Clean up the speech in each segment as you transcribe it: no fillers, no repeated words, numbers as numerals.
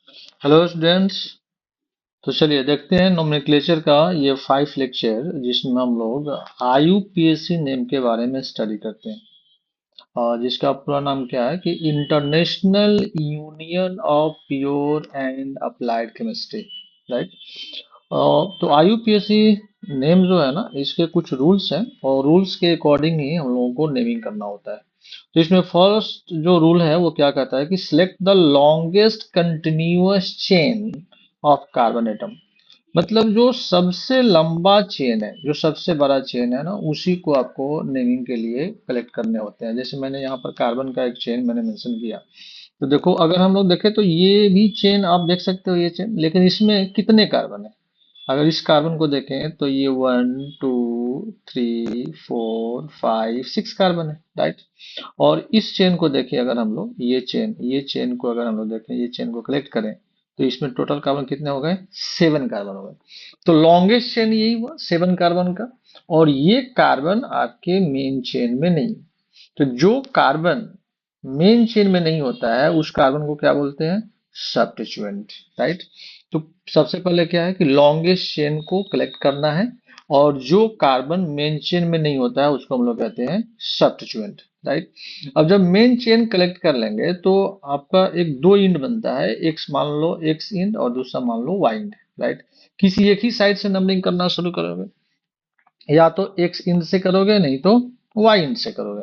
Hello students. तो चलिए देखते हैं नोमेनक्लेचर का ये 5 लेक्चर जिसमें हम लोग आईयूपीएसी नेम के बारे में स्टडी करते हैं। और जिसका पूरा नाम क्या है कि international union of pure and applied chemistry, right. तो आईयूपीएसी नेम जो है ना, इसके कुछ रूल्स हैं और रूल्स के अकॉर्डिंग ही हम लोगों को नेमिंग करना होता है। तो इसमें फर्स्ट जो रूल है वो क्या कहता है कि select the longest continuous chain of carbon atom. मतलब जो सबसे लंबा चेन है, जो सबसे बड़ा चेन है ना, उसी को आपको नेमिंग के लिए कलेक्ट करने होते हैं। जैसे मैंने यहाँ पर कार्बन का एक चेन मैंने मेंशन किया। तो देखो, अगर हम लोग देखें तो ये भी चेन आप देख सकते हो, ये चेन, लेकिन इसमें कितने कार्बन है? अगर इस कार्बन को देखें तो ये 1 2 3 4 5 6 कार्बन है, राइट। और इस चेन को देखें, अगर हम लोग ये चेन को अगर हम लोग देखें, ये चेन को कलेक्ट करें, तो इसमें टोटल कार्बन कितने हो गए? 7 कार्बन हो गए। तो लॉन्गेस्ट चेन यही हुआ 7 कार्बन का। और ये कार्बन आपके मेन चेन में नहीं। तो जो कार्बन मेन चेन में नहीं होता है उस कार्बन को क्या बोलते हैं? Substituent, right. तो सबसे पहले क्या है कि लॉन्गेस्ट चेन को कलेक्ट करना है, और जो कार्बन मेन चेन में नहीं होता है उसको हम लोग कहते हैं सब्स्टिट्यूएंट, राइट। अब जब मेन चेन कलेक्ट कर लेंगे तो आपका एक दो इंड बनता है, एक मान लो एक्स इंड और दूसरा मान लो वाई इंड, राइट। किसी एक ही साइड से नंबरिंग करना शुरू करोगे, या तो एक्स इंड से करोगे, नहीं तो वाई इंड से करोगे।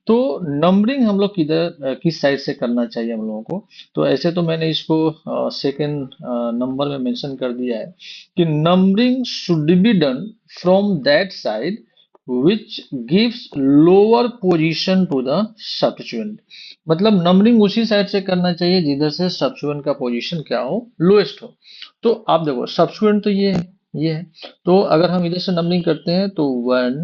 तो नंबरिंग हम लोग किस साइड से करना चाहिए हम लोगों को? तो ऐसे तो मैंने इसको सेकंड नंबर में मेंशन कर दिया है कि numbering should be done from that side which gives lower position to the substituent। मतलब नंबरिंग उसी साइड से करना चाहिए जिधर से सब्स्टिट्यूएंट का पोजीशन क्या हो, लोएस्ट हो। तो आप देखो, सब्स्टिट्यूएंट तो ये है। तो अगर हम इधर से नंबरिंग करते हैं तो 1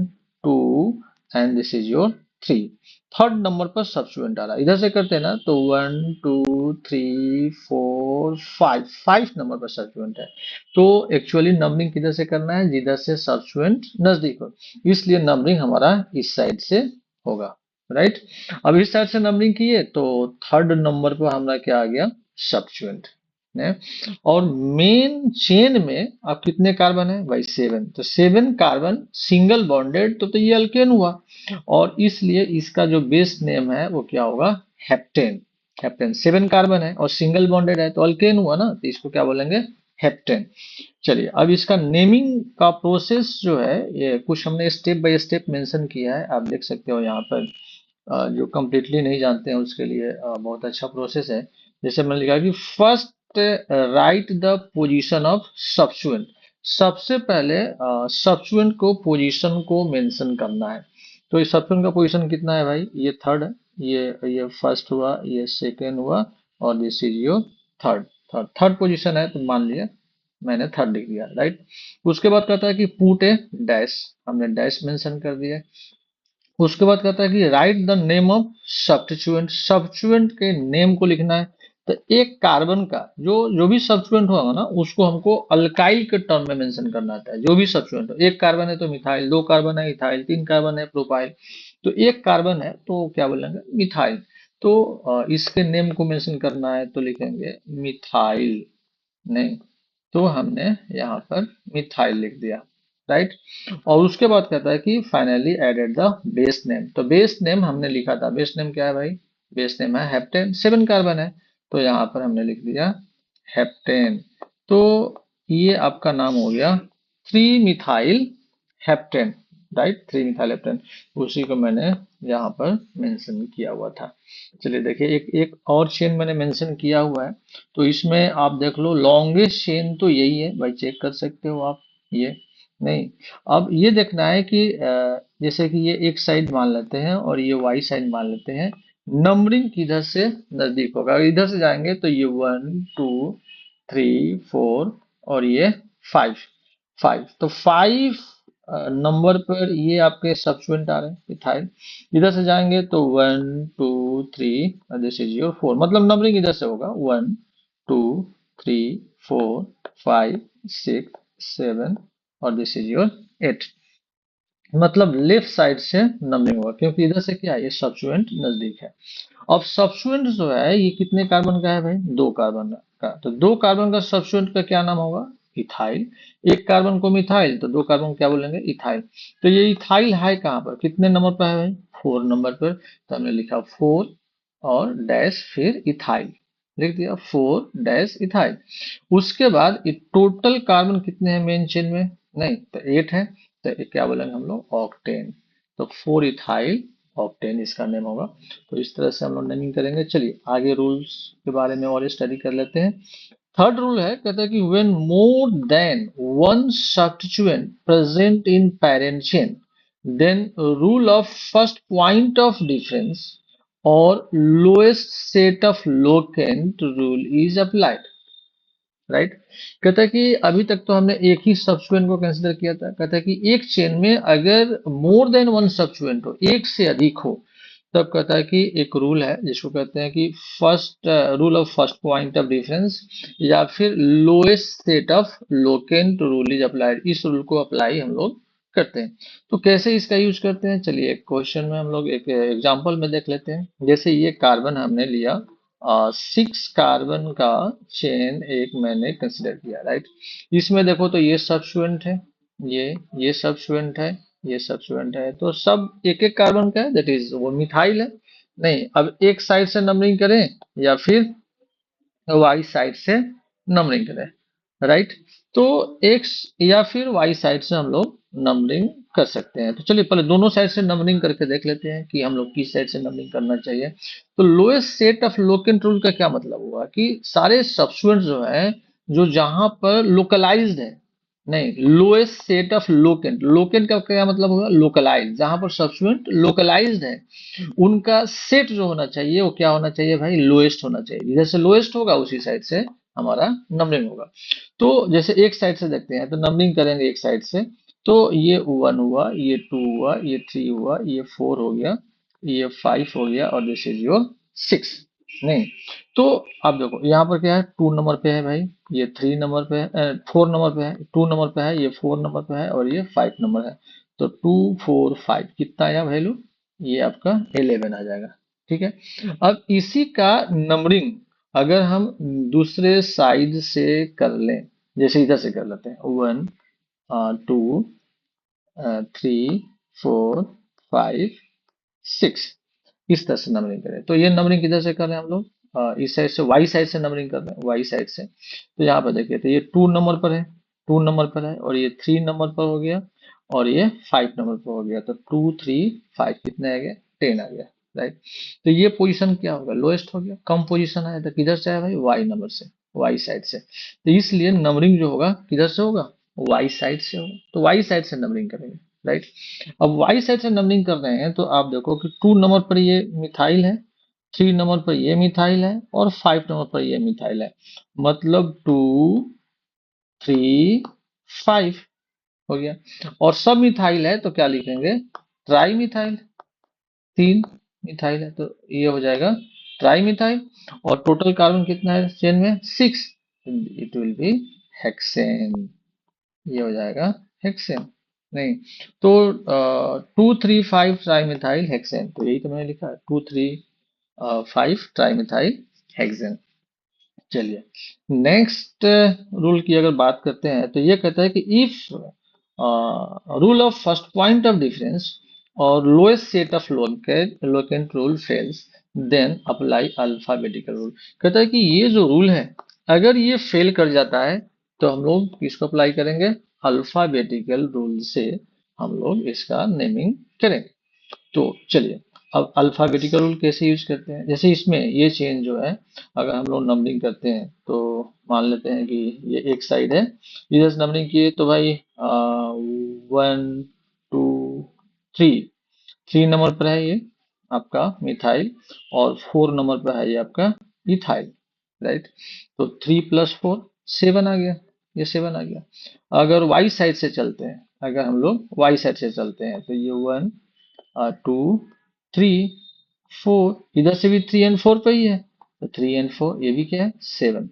2 and this is your 3। Third number पर सब्स्टिट्यूएंट आ रहा है। इधर से करते हैं ना तो 1 2 3 4 5, 5 नंबर पर सब्स्टिट्यूएंट है। तो एक्चुअली नंबरिंग किधर से करना है? जिधर से सब्स्टिट्यूएंट नजदीक हो। इसलिए नंबरिंग हमारा इस साइड से होगा, राइट। अब इस साइड से नंबरिंग किए तो थर्ड नंबर पर हमारा क्या आ गया? सब्स्टिट्यूएंट ने। और मेन चेन में अब कितने कार्बन है भाई? 7। तो 7 कार्बन सिंगल बॉन्डेड, तो ये अल्केन हुआ। और इसलिए इसका जो बेस नेम है वो क्या होगा? हेप्टेन। हेप्टेन 7 कार्बन है और सिंगल बॉन्डेड है तो अल्केन हुआ ना, तो इसको क्या बोलेंगे? हेप्टेन। चलिए, अब इसका नेमिंग का प्रोसेस जो है, ये कुछ हमने स्टेप बाय स्टेप मेंशन किया है, आप देख सकते हो यहाँ पर। जो कम्प्लीटली नहीं जानते हैं उसके लिए बहुत अच्छा प्रोसेस है। जैसे मैंने लिखा कि first right the position of substituent. सबसे पहले सब्स्टिट्यूएंट को पोजीशन को मेंशन करना है। तो इस सब्स्टिट्यूएंट का पोजीशन कितना है भाई? ये थर्ड है, ये फर्स्ट हुआ, ये सेकेंड हुआ, और this is your third. Third position है तो मान लिया मैंने थर्ड लिख दिया, राइट। उसके बाद कहता है कि पुट ए डैश, हमने डैश मेंशन कर दिया। उसके बाद कहता है कि right the name of substituent. Substituent के नेम को लिखना है। तो एक कार्बन का जो जो भी सब्स्टिट्यूएंट होगा ना, उसको हमको अल्काइल के टर्म में मेंशन करना आता है। जो भी सब्स्टिट्यूएंट हो, एक कार्बन है तो मिथाइल, दो कार्बन है इथाइल, तीन कार्बन है प्रोपाइल। तो एक कार्बन है तो क्या बोलेंगे? मिथाइल। तो इसके नेम को मेंशन करना है तो लिखेंगे मिथाइल। नहीं, तो हमने यहाँ पर मिथाइल लिख दिया, राइट। और उसके बाद कहता है कि finally added the base name. तो बेस नेम हमने लिखा था, बेस नेम क्या है भाई? बेस नेम है हेप्टेन, 7 कार्बन है, तो यहाँ पर हमने लिख दिया हेप्टेन। तो ये आपका नाम हो गया 3 methyl heptane, right. 3 methyl heptane, उसी को मैंने यहाँ पर मेंशन किया हुआ था। चलिए देखिए, एक एक और चेन मैंने मेंशन किया हुआ है। तो इसमें आप देख लो, लॉन्गेस्ट चेन तो यही है भाई, चेक कर सकते हो आप। ये नहीं, अब ये देखना है कि जैसे कि ये एक साइड मान लेते हैं और ये वाई साइड मान लेते हैं, नंबरिंग किधर से नजदीक होगा? अगर इधर से जाएंगे तो ये 1 2 3 4 और ये 5। 5, तो 5 नंबर पर ये आपके सब्स्टिट्यूएंट आ रहे हैं इथाइल। इधर से जाएंगे तो 1 2 3, दिस इज योर 4। मतलब नंबरिंग इधर से होगा 1 2 3 4 5 6 7, और दिस इज योर 8। मतलब लेफ्ट साइड से नंबरिंग होगा, क्योंकि इधर से क्या है, ये सब्स्टिट्यूएंट नजदीक है। अब सब्स्टिट्यूएंट जो है ये कितने कार्बन का है भाई, 2 कार्बन का। तो 2 कार्बन का सब्स्टिट्यूएंट का क्या नाम होगा, इथाइल। 1 कार्बन को मिथाइल, तो 2 कार्बन क्या बोलेंगे, इथाइल। तो ये इथाइल है कहाँ पर, कितने नंबर पर है भाई, 4 नंबर पर। तो हमने लिखा 4 और डैश फिर इथाइल, लिख दिया 4 डैश इथाइल। उसके बाद टोटल कार्बन कितने हैं मेन चेन में, नहीं तो 8 है। तो ये क्या बोलेंगे हम लोग, ऑक्टेन। तो 4 इथाइल ऑक्टेन इसका नेम होगा। तो इस तरह से हम लोग नेमिंग करेंगे। चलिए आगे रूल्स के बारे में और स्टडी कर लेते हैं। थर्ड रूल है, कहता है कि when more than one substituent present in parent chain, then rule of first point of difference और lowest set of locant rule is applied. Right. कहता है कि अभी तक तो हमने एक ही सब्स्टिट्यूएंट को कंसिडर किया था। कहता है कि एक चेन में अगर मोर देन वन सब्स्टिट्यूएंट हो, एक से अधिक हो, तब कहता है कि एक रूल है जिसको कहते हैं कि first rule of first point of difference या फिर lowest set of locant rule is applied. इस रूल को अप्लाई हम लोग करते हैं। तो कैसे इसका यूज करते हैं, चलिए एक क्वेश्चन में हम लोग एक एग्जांपल में देख लेते हैं। जैसे ये कार्बन हमने लिया, 6 कार्बन का चेन एक मैंने कंसिडर किया, राइट। इसमें देखो तो ये सब्स्टिट्यूएंट है, ये सब्स्टिट्यूएंट है, ये सब्स्टिट्यूएंट है, तो सब एक एक कार्बन का है, दैट इज वो मिथाइल है। नहीं, अब एक साइड से नंबरिंग करें या फिर वाई साइड से नंबरिंग करें, राइट। तो एक्स या फिर वाई साइड से हम लोग नंबरिंग कर सकते हैं। तो चलिए पहले दोनों साइड से नंबरिंग करके देख लेते हैं कि हम लोग किस साइड से नंबरिंग करना चाहिए। तो lowest set of locant rule का क्या मतलब हुआ कि सारे सब्स्टिट्यूएंट जो है, जो जहां पर लोकलाइज्ड है, नहीं, lowest set of locant, locant का क्या मतलब हुआ, लोकलाइज, जहां पर सब्स्टिट्यूएंट लोकलाइज्ड है, उनका सेट जो होना चाहिए वो क्या होना चाहिए भाई, लोएस्ट होना चाहिए। जैसे लोएस्ट होगा उसी साइड से हमारा नंबरिंग होगा। तो जैसे एक साइड से देखते हैं, तो नंबरिंग करेंगे एक साइड से। तो ये 1 हुआ, ये 2 हुआ, ये 3 हुआ, ये 4 हो गया, ये 5 हो गया, और दिस इज योर 6। नहीं, तो आप देखो यहाँ पर क्या है, 2 नंबर पे है भाई, ये 3 नंबर पे है, 4 नंबर पे है, 2 नंबर पे है, ये 4 नंबर पे है, और ये 5 नंबर है। तो 2 4 5 कितना आया वैल्यू, ये आपका 11 आ जाएगा। ठीक है। अब इसी का नंबरिंग अगर हम दूसरे साइड से कर लें, जैसे इधर से कर लेते हैं, 1 2 3 4 5 6, इस तरह से नंबरिंग करें। तो ये नंबरिंग किधर से कर रहे हैं हम लोग, इस साइड से, वाई साइड से नंबरिंग कर रहे हैं, वाई साइड से। तो यहाँ पर देखिए, तो ये 2 नंबर पर है, 2 नंबर पर है, और ये 3 नंबर पर हो गया, और ये 5 नंबर पर हो गया। तो 2 3 5 कितने आ गया, 10 आ गया, राइट। तो ये पोजीशन क्या होगा, लोएस्ट हो गया, कम पोजीशन है। तो किधर से है भाई, वाई नंबर से, वाई साइड से। तो इसलिए नंबरिंग जो होगा किधर से होगा, वाई साइड से होगा। तो वाई साइड से नंबरिंग करेंगे, राइट। अब वाई साइड से नंबरिंग कर रहे हैं, तो आप देखो कि 2 नंबर पर ये मिथाइल है, 3 नंबर पर ये मिथाइल है, और 5 नंबर पर ये मिथाइल है। मतलब 2 3 5 हो गया। और सब मिथाइल है तो क्या लिखेंगे, ट्राई मिथाइल। 3 मिथाइल है तो ये हो जाएगा ट्राई मिथाइल। और टोटल कार्बन कितना है चेन में, 6, इट विल बी हेक्सेन। ये हो जाएगा हेक्सेन। नहीं, तो 2 3 5 ट्राईमिथाइल हेक्सेन, तो यही तो मैंने लिखा है, 2 3 5 ट्राईमिथाइल हेक्सेन। चलिए नेक्स्ट रूल की अगर बात करते हैं, तो ये कहता है कि if rule of first point of difference और lowest set of locant rule fails, then apply alphabetical rule. कहता है कि ये जो रूल है, अगर ये फेल कर जाता है, तो हम लोग किसको अप्लाई करेंगे, अल्फाबेटिकल रूल से हम लोग इसका नेमिंग करेंगे। तो चलिए, अब अल्फाबेटिकल रूल कैसे यूज करते हैं, जैसे इसमें ये चेन जो है, अगर हम लोग नंबरिंग करते हैं, तो मान लेते हैं कि ये एक साइड है, इधर से नंबरिंग किए तो भाई 1 2 3, 3 नंबर पर है ये आपका मिथाइल, और 4 नंबर पर है ये आपका इथाइल, राइट। तो 3 + 4 7 आ गया, ये 7 आ गया। अगर वाई साइड से चलते हैं, अगर हम लोग वाई साइड से चलते हैं, तो ये 1 2 3 4, इधर से भी 3 और 4 पे ही है, तो 3 and 4 ये भी क्या है 7।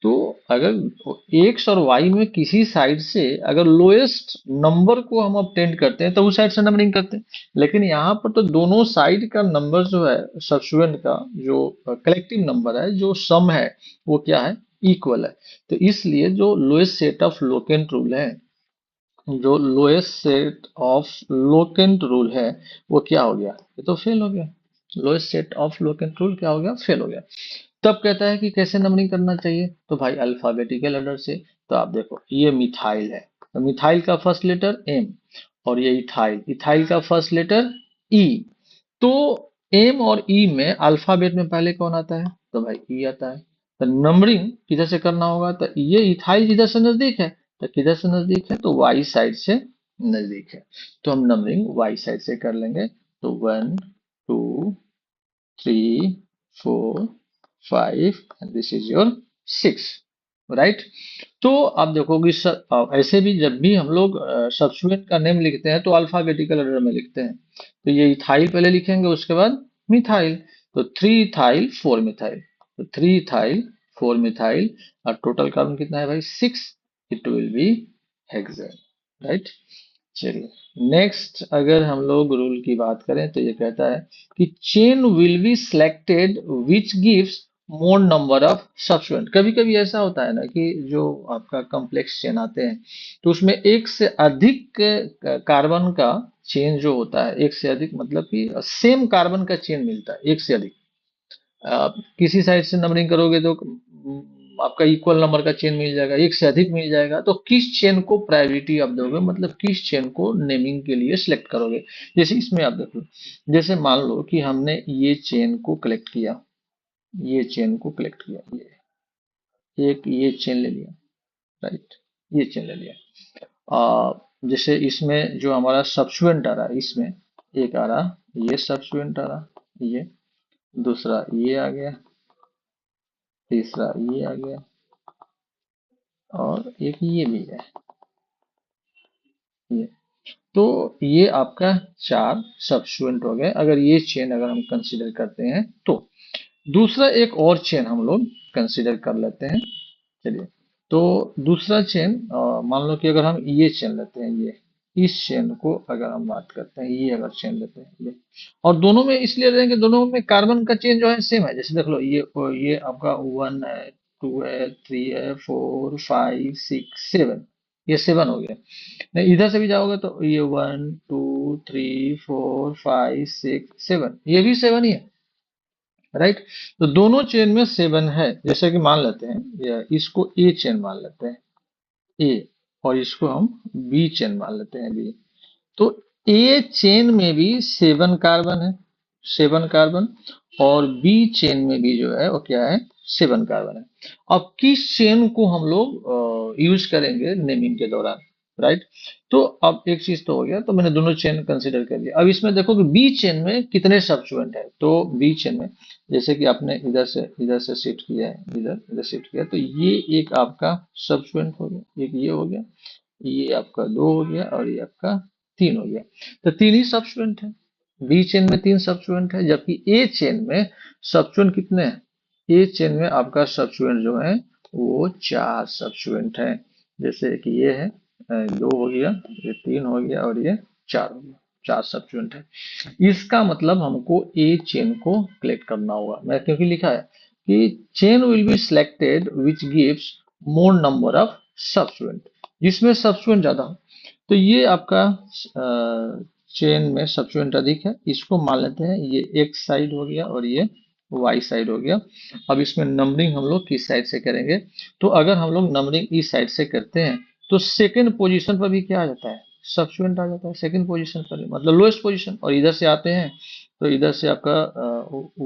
तो अगर एक्स और वाई में किसी साइड से अगर लोएस्ट नंबर को हम obtain करते हैं तो उस साइड से नंबरिंग करते हैं। लेकिन यहाँ पर तो दोनों साइड का नंबर जो है सबस्टीट्यूएंट का जो कलेक्टिव नंबर है जो सम है वो क्या है इक्वल है। तो इसलिए जो lowest set of locant rule है, जो lowest set of locant rule है वो क्या हो गया, ये तो फेल हो गया। Lowest set of locant rule क्या हो गया, फेल हो गया। तब कहता है कि कैसे नंबरिंग करना चाहिए, तो भाई अल्फाबेटिकल ऑर्डर से। तो आप देखो ये मिथाइल है, तो मिथाइल का फर्स्ट लेटर एम, और ये इथाइल, इथाइल का फर्स्ट लेटर ई। तो एम और ई में अल्फाबेट में पहले कौन आता है, तो भाई ई आता है। तो नंबरिंग किधर से करना होगा, तो ये इथाइल जिधर से नजदीक है, तो किधर से नजदीक है, तो वाई साइड से नजदीक है। तो हम नंबरिंग वाई साइड से कर लेंगे। तो 1 2 3 4 5 and this is your 6, right. तो आप देखोगे ऐसे भी जब भी हम लोग सब्स्टिट्यूएंट का नेम लिखते हैं तो अल्फाबेटिकल ऑर्डर में लिखते हैं। तो ये इथाइल पहले लिखेंगे, उसके बाद मिथाइल। तो 3 इथाइल 4 मिथाइल, तो 3 इथाइल 4 मिथाइल, और टोटल कार्बन कितना है भाई 6। It will be hexane, right. चलिए नेक्स्ट अगर हम लोग रूल की बात करें तो ये कहता है कि chain will be selected which gives more number of substituent. कभी कभी ऐसा होता है ना कि जो आपका कॉम्प्लेक्स चेन आते हैं तो उसमें एक से अधिक कार्बन का चेन जो होता है, एक से अधिक मतलब कि सेम कार्बन का चेन मिलता है एक से अधिक। आप किसी साइड से नंबरिंग करोगे तो आपका इक्वल नंबर का चेन मिल जाएगा, एक से अधिक मिल जाएगा। तो किस चेन को प्रायोरिटी आप दोगे, मतलब किस चेन को नेमिंग के लिए सिलेक्ट करोगे। जैसे इसमें आप देखो, जैसे मान लो कि हमने ये चेन को कलेक्ट किया, ये चेन को कलेक्ट किया, ये एक ये चेन ले लिया, राइट, ये चेन ले लिया। जैसे इसमें जो हमारा सबस्टिट्यूएंट आ रहा है, इसमें एक आ रहा, ये सबस्टिट्यूएंट आ रहा, ये दूसरा ये आ गया, तीसरा ये आ गया, और एक ये भी है, ये। तो ये आपका 4 सबस्टिट्यूएंट हो गए अगर ये चेन अगर हम कंसीडर करते हैं तो। दूसरा एक और चेन हम लोग कंसीडर कर लेते हैं। चलिए, तो दूसरा चेन मान लो कि अगर हम ये चेन लेते हैं, ये इस चेन को अगर हम बात करते हैं, ये अगर चेन लेते हैं ये, और दोनों में इसलिए लेंगे दोनों में कार्बन का चेन जो है सेम है। जैसे देख लो ये आपका 1 है, 2 है, 3 है, 4 5 6 7, ये 7 हो गया। नहीं इधर से भी जाओगे तो ये 1 2 3 4 5 6 7, ये भी 7 ही है, राइट। तो दोनों चेन में 7 है। जैसे कि मान लेते हैं इसको ए चेन मान लेते हैं, ए, और इसको हम बी चेन मान लेते हैं, बी। तो ए चेन में भी 7 कार्बन है, 7 कार्बन, और बी चेन में भी जो है वो क्या है 7 कार्बन है। अब किस चेन को हम लोग यूज करेंगे नेमिंग के दौरान, राइट। तो अब एक चीज तो हो गया, तो मैंने दोनों चेन कंसीडर कर लिया। अब इसमें देखो कि बी चेन में कितने सबस्टिट्यूएंट है। तो बी चेन में जैसे कि आपने इधर से शिफ्ट किया है, इधर इधर शिफ्ट किया, तो ये एक आपका सबस्टिट्यूएंट हो गया, एक ये हो गया, ये आपका 2 हो गया, और ये आपका 3 हो गया। तो 3 ही सबस्टिट्यूएंट है। बी चेन में 3 सबस्टिट्यूएंट है, जबकि ए चेन में सबस्टिट्यूएंट कितने हैं, ए चेन में आपका सबस्टिट्यूएंट जो है वो 4 सबस्टिट्यूएंट है। जैसे कि ये है 2 हो गया, ये 3 हो गया, और ये 4 हो गया, 4 सबस्टिट्यूएंट है। इसका मतलब हमको ए चेन को कलेक्ट करना होगा। मैं क्योंकि लिखा है कि chain will be selected which gives more number of substituent, जिसमें सबस्टिट्यूएंट ज्यादा हो। तो ये आपका चेन में सबस्टिट्यूएंट अधिक है, इसको मान लेते हैं ये एक्स साइड हो गया और ये वाई साइड हो गया। अब इसमें नंबरिंग हम लोग किस साइड से करेंगे, तो अगर हम लोग नंबरिंग इस साइड से करते हैं तो सेकंड पोजीशन पर भी क्या आ जाता है, सबस्टिट्यूएंट आ जाता है सेकंड पोजीशन पर, मतलब लोएस्ट पोजीशन। और इधर से आते हैं तो इधर से आपका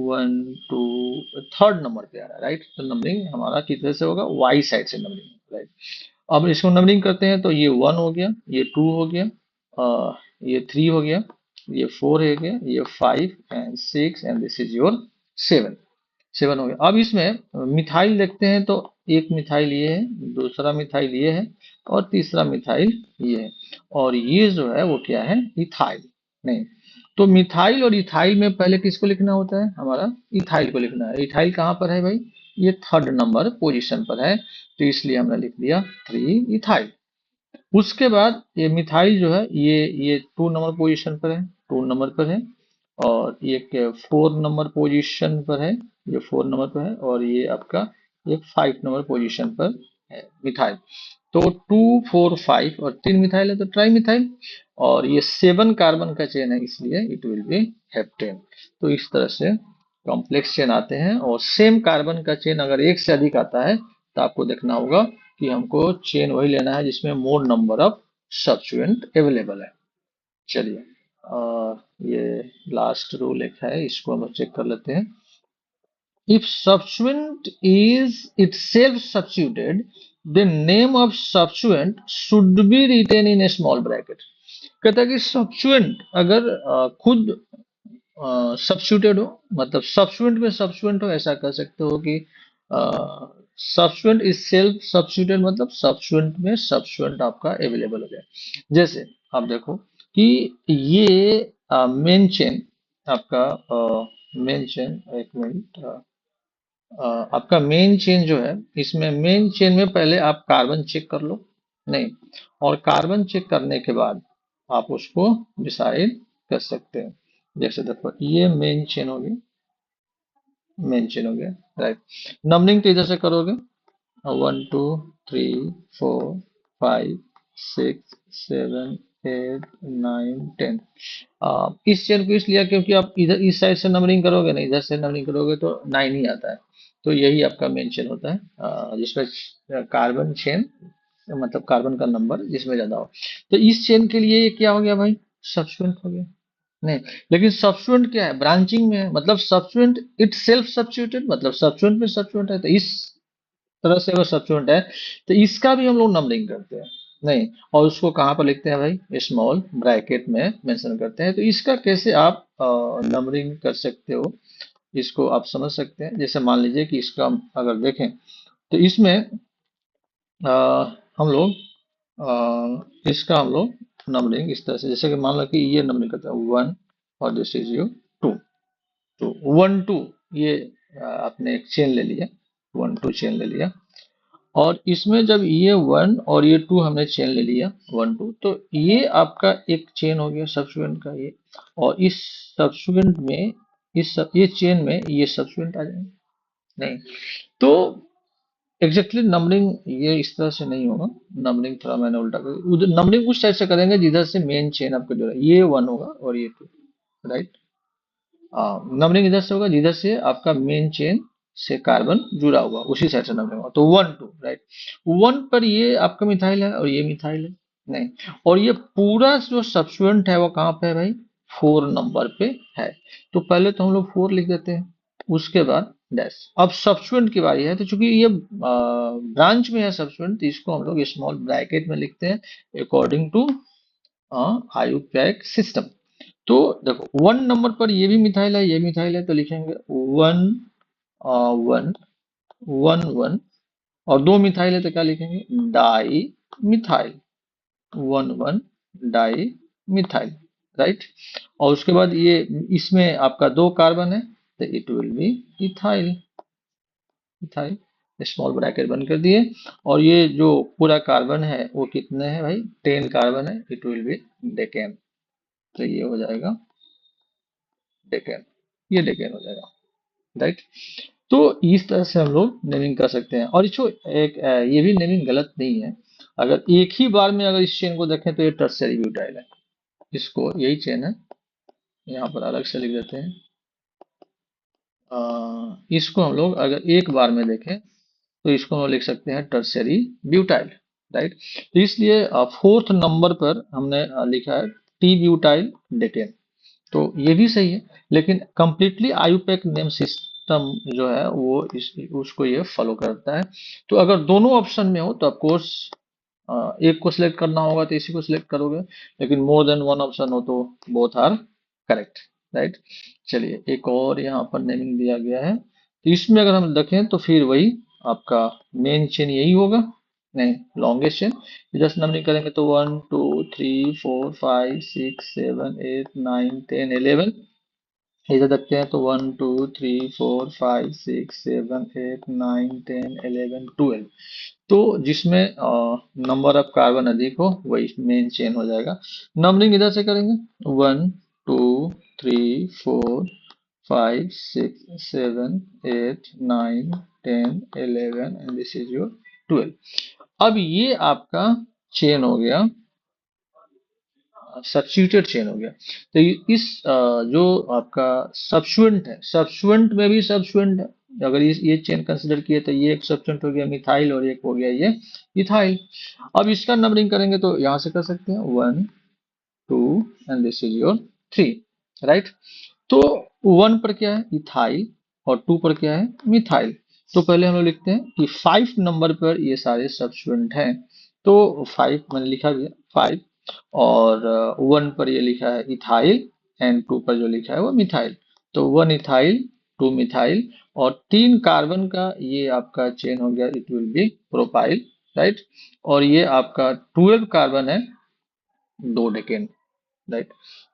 1 2 3rd नंबर पे आ रहा है, राइट। तो नंबरिंग हमारा किधर से होगा, वाई साइड से नंबरिंग, राइट। अब इसको नंबरिंग करते हैं तो ये 1 हो गया, ये 2 हो गया, ये 3 हो गया, ये 4 हो गया, ये 5 and 6 and this is your 7, 7 हो गया। अब इसमें मिथाइल देखते हैं तो एक मिथाइल ये है, दूसरा मिथाइल ये है, और तीसरा मिथाइल ये है, और ये जो है वो क्या है इथाइल, नहीं, तो मिथाइल और इथाइल में पहले किसको लिखना होता है, हमारा इथाइल को लिखना है। इथाइल कहाँ पर है भाई, ये थर्ड नंबर पोजीशन पर है, तो इसलिए हमने लिख दिया 3 इथाइल। उसके बाद ये मिथाइल जो है ये 2 नंबर पोजीशन पर है, 2 नंबर पर है। और ये 4 नंबर पोजीशन पर है, ये 4 नंबर पर है। और ये आपका ये 5 नंबर पोजीशन पर है मिथाइल। तो 2 4 5 और 3 मिथाइल है तो ट्राई मिथाइल। और ये 7 कार्बन का चेन है, इसलिए इट विल बी हेप्टेन। तो इस तरह से कॉम्प्लेक्स चेन आते हैं। और सेम कार्बन का चेन अगर एक से अधिक आता है तो आपको देखना होगा कि हमको चेन वही लेना है जिसमें मोर नंबर ऑफ सब्स्टिट्यूएंट अवेलेबल है। चलिए, ये लास्ट रूल एक है, इसको हम चेक कर लेते हैं। If substituent is itself substituted, the name of substituent should be written in a small bracket. कहता है कि substituent अगर खुद सब्स्टिट्यूटेड हो, मतलब सब्स्टिट्यूएंट में सब्स्टिट्यूएंट हो, ऐसा कर सकते हो कि सब्स्टिट्यूएंट इज सेल्फ सब्स्टिट्यूटेड, मतलब सब्स्टिट्यूएंट में सब्स्टिट्यूएंट आपका अवेलेबल हो जाए। जैसे आप देखो कि ये मेन चेन आपका, मेन चेन, एक मिनट, आपका मेन चेन जो है, इसमें मेन चेन में पहले आप कार्बन चेक कर लो, नहीं, और कार्बन चेक करने के बाद आप उसको डिसाइड कर सकते हैं। जैसे देखो ये मेन चेन हो गई, मेन चेन हो गया, राइट। नंबरिंग तो इधर से करोगे, 1 2 3 4 5 6 7 8 9 10। इस चेन को इसलिए क्योंकि आप इधर इस साइड से नंबरिंग करोगे ना, इधर से नंबरिंग करोगे तो 9 ही आता है। तो यही आपका मेन चेन होता है, जिसमें कार्बन चेन, मतलब कार्बन का नंबर जिसमें ज्यादा हो। तो इस चेन के लिए ये क्या हो गया भाई, सब्स्टिट्यूएंट हो गया। नहीं, लेकिन सब्स्टिट्यूएंट क्या है, ब्रांचिंग में है, मतलब सब्स्टिट्यूएंट इट सेल्फ सब्स्टिट्यूटेड, मतलब सब्स्टिट्यूएंट में सब्स्टिट्यूएंट है। तो इस तरह से अगर सब्स्टिट्यूएंट है तो इसका भी हम लोग नंबरिंग करते हैं, नहीं, और उसको कहाँ पर लिखते हैं भाई, स्मॉल ब्रैकेट में मेंशन करते हैं। तो इसका कैसे आप नंबरिंग कर सकते हो, इसको आप समझ सकते हैं। जैसे मान लीजिए कि इसका हम अगर देखें तो इसमें अ, हम लोग इसका हम लोग नंबरिंग इस तरह से, जैसे कि मान लो कि ये नंबरिंग करते हैं 1 और दिस इज यू 2। तो 1 2 ये आपने एक चेन ले लिया, 1 2 चेन ले लिया। और इसमें जब ये 1 और ये 2 हमने चेन ले लिया, 1 2, तो ये आपका एक चेन हो गया सब्स्टिट्यूएंट का ये। और इस सब्स्टिट्यूएंट में ये चेन में ये सब्स्टिट्यूएंट आ जाएंगे, नहीं। तो एग्जैक्टली नंबरिंग ये इस तरह से नहीं होगा। नंबरिंग थोड़ा मैंने उल्टा कर, उधर नंबरिंग उस साइड से करेंगे जिधर से मेन चेन आपका जो है, ये 1 होगा और ये 2, राइट। नंबरिंग इधर से होगा जिधर से आपका मेन चेन से कार्बन जुड़ा हुआ, उसी साइड से नंबरिंग होगा। तो 1 2, राइट। 1 पर ये आपका मिथाइल है और ये मिथाइल है, नहीं। और ये पूरा जो सब्स्टिट्यूएंट है वो कहाँ पे है भाई, 4 नंबर पे है। तो पहले तो हम लोग 4 लिख देते हैं, उसके बाद डैश। अब सब्स्टिट्यूएंट की बारी है, तो चूंकि ये ब्रांच में है सब्स्टिट्यूएंट, तो इसको हम लोग स्मॉल ब्रैकेट में लिखते हैं अकॉर्डिंग टू आयुपैक सिस्टम। तो देखो 1 नंबर पर ये भी मिथाइल है, ये मिथाइल है, तो लिखेंगे 1 1 1 1। और 2 मिथाइल है तो क्या लिखेंगे, di methyl, 1 1 di methyl, right. और उसके बाद ये इसमें आपका 2 कार्बन है, तो it will be ethyl, ethyl, small bracket बंद कर दिए। और ये जो पूरा कार्बन है वो कितने हैं भाई, 10 कार्बन है, इट विल बी डेकेन। तो ये हो जाएगा डेकेन, ये डेकेन हो जाएगा, राइट। तो इस तरह से हम लोग नेमिंग कर सकते हैं। और इसको एक ये भी नेमिंग गलत नहीं है। अगर एक ही बार में अगर इस चेन को देखें तो ये टर्शियरी ब्यूटाइल है, इसको यही चेन है, यहाँ पर अलग से लिख देते हैं। इसको हम लोग अगर एक बार में देखें तो इसको हम लिख सकते हैं टर्शियरी ब्यूटाइल, राइट। तो इसलिए 4th नंबर पर हमने लिखा है टी ब्यूटाइल डेकेन। तो ये भी सही है, लेकिन कंप्लीटली आयुपैक नेम सिस्टम जो है वो उसको ये फॉलो करता है। तो अगर दोनों ऑप्शन में हो तो ऑफ कोर्स एक को सिलेक्ट करना होगा तो इसी को सिलेक्ट करोगे, लेकिन मोर देन वन ऑप्शन हो तो बोथ आर करेक्ट, राइट। चलिए, एक और यहाँ पर नेमिंग दिया गया है, तो इसमें अगर हम देखें तो फिर वही आपका मेन चेन यही होगा, नहीं, लॉन्गेस्ट चेन जस्ट नंबरिंग करेंगे तो 1 2 3 4 5 6 7 8 9 10 11। इधर देखते हैं तो 1 2 3 4 5 6 7 8 9 10 11 12। तो जिसमें नंबर ऑफ कार्बन अधिक हो वही मेन चेन हो जाएगा। नंबरिंग इधर से करेंगे 1 2 3 4 5 6 7 8 9 10 11 एंड दिस इज योर 12। अब ये आपका चेन हो गया, सब्स्टिट्यूटेड चेन हो गया। तो इस जो आपका सब्स्टिट्यूएंट है, सब्स्टिट्यूएंट में भी सब्स्टिट्यूएंट है। अगर ये चेन कंसिडर किए तो ये एक सब्स्टिट्यूएंट हो गया मिथाइल और एक हो गया ये इथाइल। अब इसका नंबरिंग करेंगे तो यहां से कर सकते हैं 1 2 and this is your 3, right. तो 1 पर क्या है इथाइल और 2 पर क्या है मिथाइल। तो पहले हम लोग लिखते हैं कि 5 नंबर पर ये सारे सब्स्टिट्यूएंट हैं। तो 5 मैंने लिखा भी है 5, और 1 पर ये लिखा है इथाइल एंड 2 पर जो लिखा है वो मिथाइल। तो 1 इथाइल 2 मिथाइल और 3 कार्बन का ये आपका चेन हो गया, it will be propyl, right. और ये आपका 12 कार्बन है, 2 डेकेन, राइट,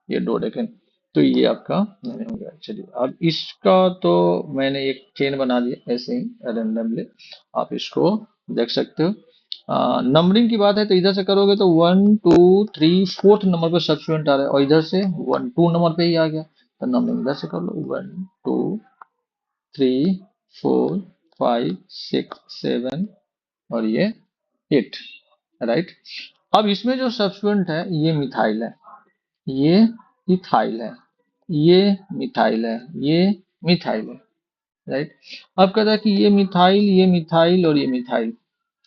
ये 2 डेकेन। तो ये आपका नहीं हो गया। चलिए अब इसका तो मैंने एक चेन बना दिया ऐसे ही रैंडमली, आप इसको देख सकते हो। नंबरिंग की बात है तो इधर से करोगे तो 1 2 3 4th नंबर पर सब्स्टिट्यूएंट आ रहा है और इधर से 1 2 नंबर पे ही आ गया। तो नंबरिंग इधर से कर लो 1 2 3 4 5 6 7 और ये 8, राइट। अब इसमें जो सब्स्टिट्यूएंट है ये मिथाइल है, ये इथाइल है, ये मिथाइल है, ये मिथाइल है, राइट। अब कहता है कि ये मिथाइल और ये मिथाइल।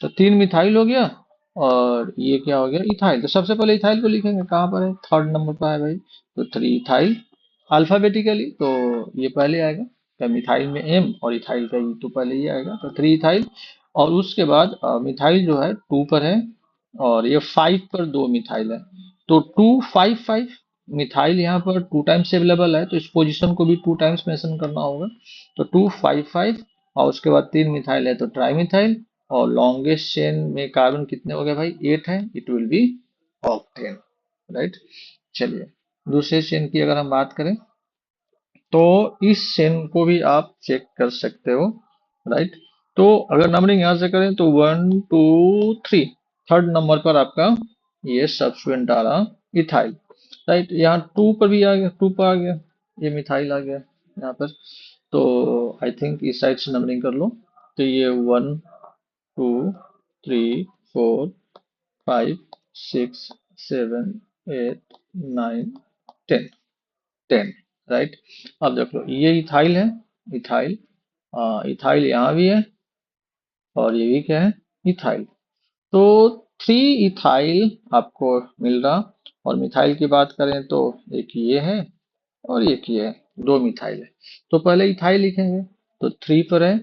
तो 3 मिथाइल हो गया और ये क्या हो गया इथाइल। तो सबसे पहले इथाइल को लिखेंगे, कहाँ पर है 3rd नंबर पर है भाई। तो 3 इथाइल अल्फाबेटिकली तो ये पहले आएगा। क्या मिथाइल में एम और इथाइल का ई तो पहले ही आएगा, तो 3 इथाइल। और उसके बाद मिथाइल जो है 2 पर है और ये 5 पर 2 मिथाइल है। तो 2 5 5 मिथाइल यहाँ पर 2 टाइम्स अवेलेबल है तो इस पोजीशन को भी 2 टाइम्स मेंशन करना होगा। तो 2 5 5 और उसके बाद 3 मिथाइल है तो ट्राई मिथाइल। और लॉन्गेस्ट चेन में कार्बन कितने हो गए भाई 8 है, it will be octane, right. चलिए दूसरे चेन की अगर हम बात करें तो इस चेन को भी आप चेक कर सकते हो, राइट। तो अगर नंबरिंग यहां से करें तो 1 2 3 3rd नंबर पर आपका ये सब्स्टिट्यूएंट आ रहा इथाइल, राइट। यहाँ 2 पर भी आ गया, 2 पर आ गया, ये मिथाइल आ गया यहाँ पर। तो आई थिंक इस साइड से नंबरिंग कर लो तो ये 1 2 3 4 5 6 7 8 9 10, राइट। अब देख लो ये इथाइल है, इथाइल, इथाइल यहाँ भी है और ये भी क्या है इथाइल। तो 3 इथाइल आपको मिल रहा। और मिथाइल की बात करें तो एक ये है और एक ये है, 2 मिथाइल है। तो पहले इथाइल लिखेंगे तो 3 पर है,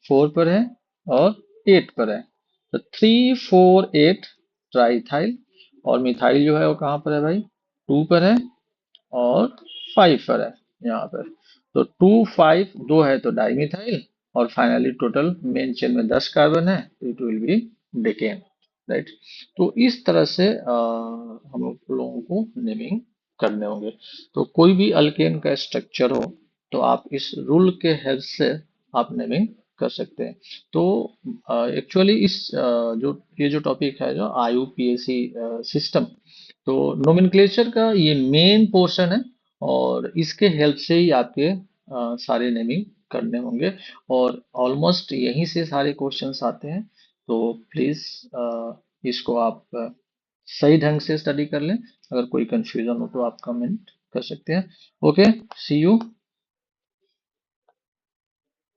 4 पर है और 8 पर है। तो 3 4 8 ट्राई इथाइल। और मिथाइल जो है वो कहाँ पर है भाई 2 पर है और 5 पर है यहाँ पर। तो 2 5 2 है तो डाइमिथाइल। और फाइनली टोटल मेन चेन में 10 कार्बन है तो it will be decane, right. तो इस तरह से हम लोगों को नेमिंग करने होंगे। तो कोई भी अल्केन का स्ट्रक्चर हो तो आप इस रूल के हेल्प से आप नेमिंग कर सकते हैं। तो एक्चुअली इस जो ये जो टॉपिक है जो IUPAC सिस्टम, तो नोमेनक्लेचर का ये मेन पोर्शन है और इसके हेल्प से ही आपके सारे नेमिंग करने होंगे। और ऑलमोस्ट यहीं से सारे क्वेश्चंस आते हैं। तो प्लीज इसको आप सही ढंग से स्टडी कर लें। अगर कोई कंफ्यूजन हो तो आप कमेंट कर सकते हैं। Okay, see you.